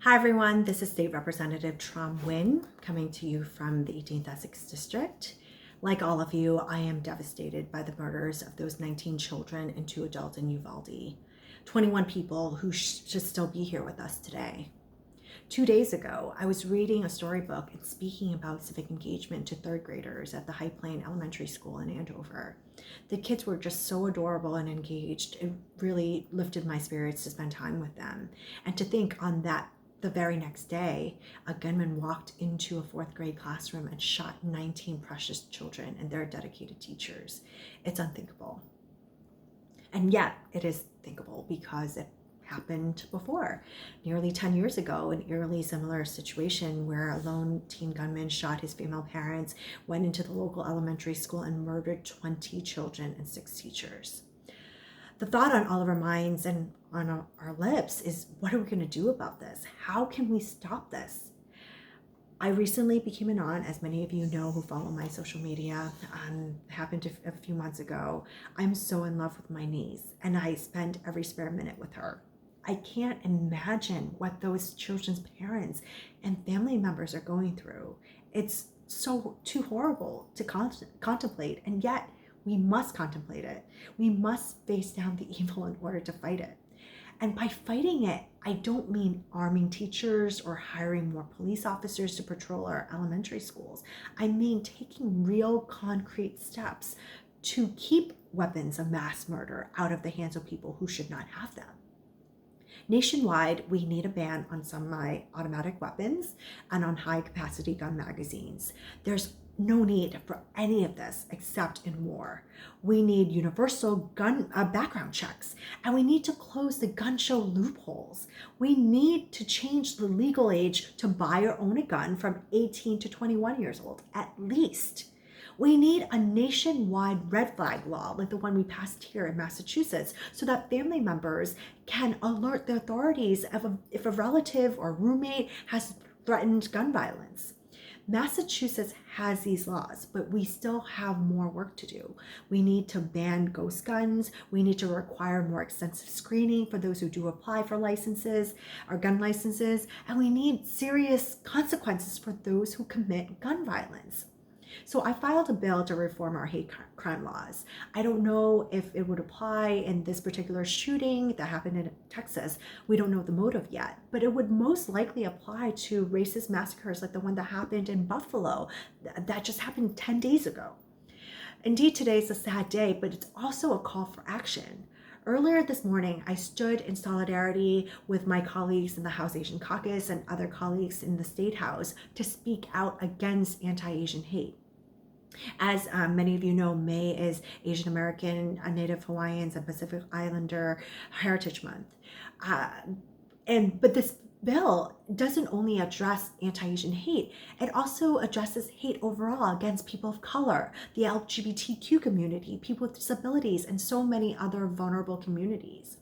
Hi everyone, this is State Representative Trom Nguyen coming to you from the 18th Essex District. Like all of you, I am devastated by the murders of those 19 children and 2 adults in Uvalde. 21 people who should still be here with us today. 2 days ago, I was reading a storybook and speaking about civic engagement to 3rd graders at the High Plain Elementary School in Andover. The kids were just so adorable and engaged. It really lifted my spirits to spend time with them. And to think on the very next day, a gunman walked into a 4th grade classroom and shot 19 precious children and their dedicated teachers. It's unthinkable. And yet it is thinkable because it happened before. Nearly 10 years ago, an eerily similar situation where a lone teen gunman shot his female parents, went into the local elementary school and murdered 20 children and 6 teachers. The thought on all of our minds and on our lips is, what are we going to do about this? How can we stop this? I recently became an aunt, as many of you know who follow my social media. Happened a few months ago. I'm so in love with my niece, and I spend every spare minute with her. I can't imagine what those children's parents and family members are going through. It's so too horrible to contemplate, and yet we must contemplate it. We must face down the evil in order to fight it. And by fighting it, I don't mean arming teachers or hiring more police officers to patrol our elementary schools. I mean taking real concrete steps to keep weapons of mass murder out of the hands of people who should not have them. Nationwide, we need a ban on semi-automatic weapons and on high-capacity gun magazines. There's no need for any of this except in war. We need universal gun background checks, and we need to close the gun show loopholes. We need to change the legal age to buy or own a gun from 18 to 21 years old, at least. We need a nationwide red flag law like the one we passed here in Massachusetts so that family members can alert the authorities if a relative or roommate has threatened gun violence. Massachusetts has these laws, but we still have more work to do. We need to ban ghost guns. We need to require more extensive screening for those who do apply for licenses or gun licenses, and we need serious consequences for those who commit gun violence. So I filed a bill to reform our hate crime laws. I don't know if it would apply in this particular shooting that happened in Texas. We don't know the motive yet, but it would most likely apply to racist massacres like the one that happened in Buffalo that just happened 10 days ago. Indeed, today is a sad day, but it's also a call for action. Earlier this morning, I stood in solidarity with my colleagues in the House Asian Caucus and other colleagues in the State House to speak out against anti-Asian hate. As many of you know, May is Asian American, Native Hawaiians, and Pacific Islander Heritage Month. But this bill doesn't only address anti-Asian hate, it also addresses hate overall against people of color, the LGBTQ community, people with disabilities, and so many other vulnerable communities.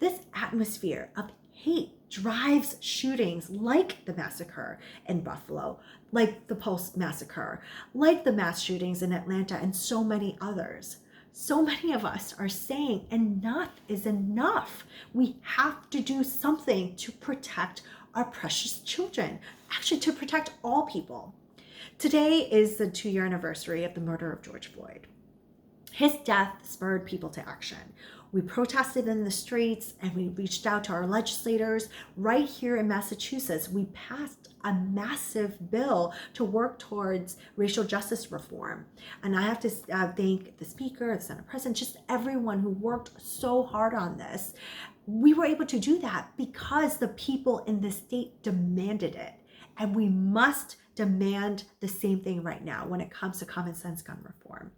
This atmosphere of hate drives shootings like the massacre in Buffalo, like the Pulse massacre, like the mass shootings in Atlanta, and so many others. So many of us are saying enough is enough. We have to do something to protect our precious children, actually to protect all people. Today is the 2-year anniversary of the murder of George Floyd. His death spurred people to action. We protested in the streets and we reached out to our legislators. Right here in Massachusetts, we passed a massive bill to work towards racial justice reform. And I have to thank the Speaker, the Senate President, just everyone who worked so hard on this. We were able to do that because the people in the state demanded it. And we must demand the same thing right now when it comes to common sense gun reform.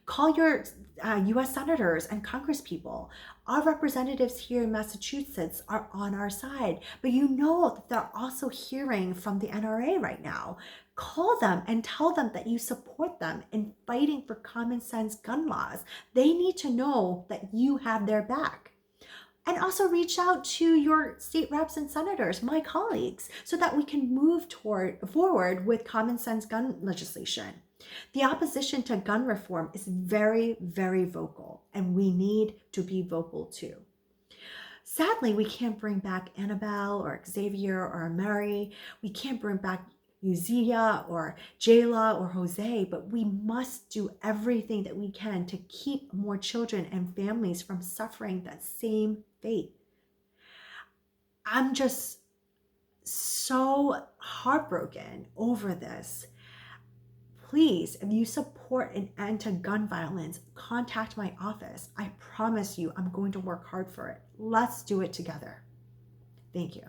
Call your U.S. senators and congresspeople. Our representatives here in Massachusetts are on our side, but you know that they're also hearing from the NRA right now. Call them and tell them that you support them in fighting for common sense gun laws. They need to know that you have their back. And also reach out to your state reps and senators, my colleagues, so that we can move forward with common sense gun legislation. The opposition to gun reform is very, very vocal, and we need to be vocal too. Sadly, we can't bring back Annabelle or Xavier or Mary. We can't bring back Uzziah or Jayla or Jose, but we must do everything that we can to keep more children and families from suffering that same fate. I'm just so heartbroken over this. Please, if you support an end to gun violence, contact my office. I promise you, I'm going to work hard for it. Let's do it together. Thank you.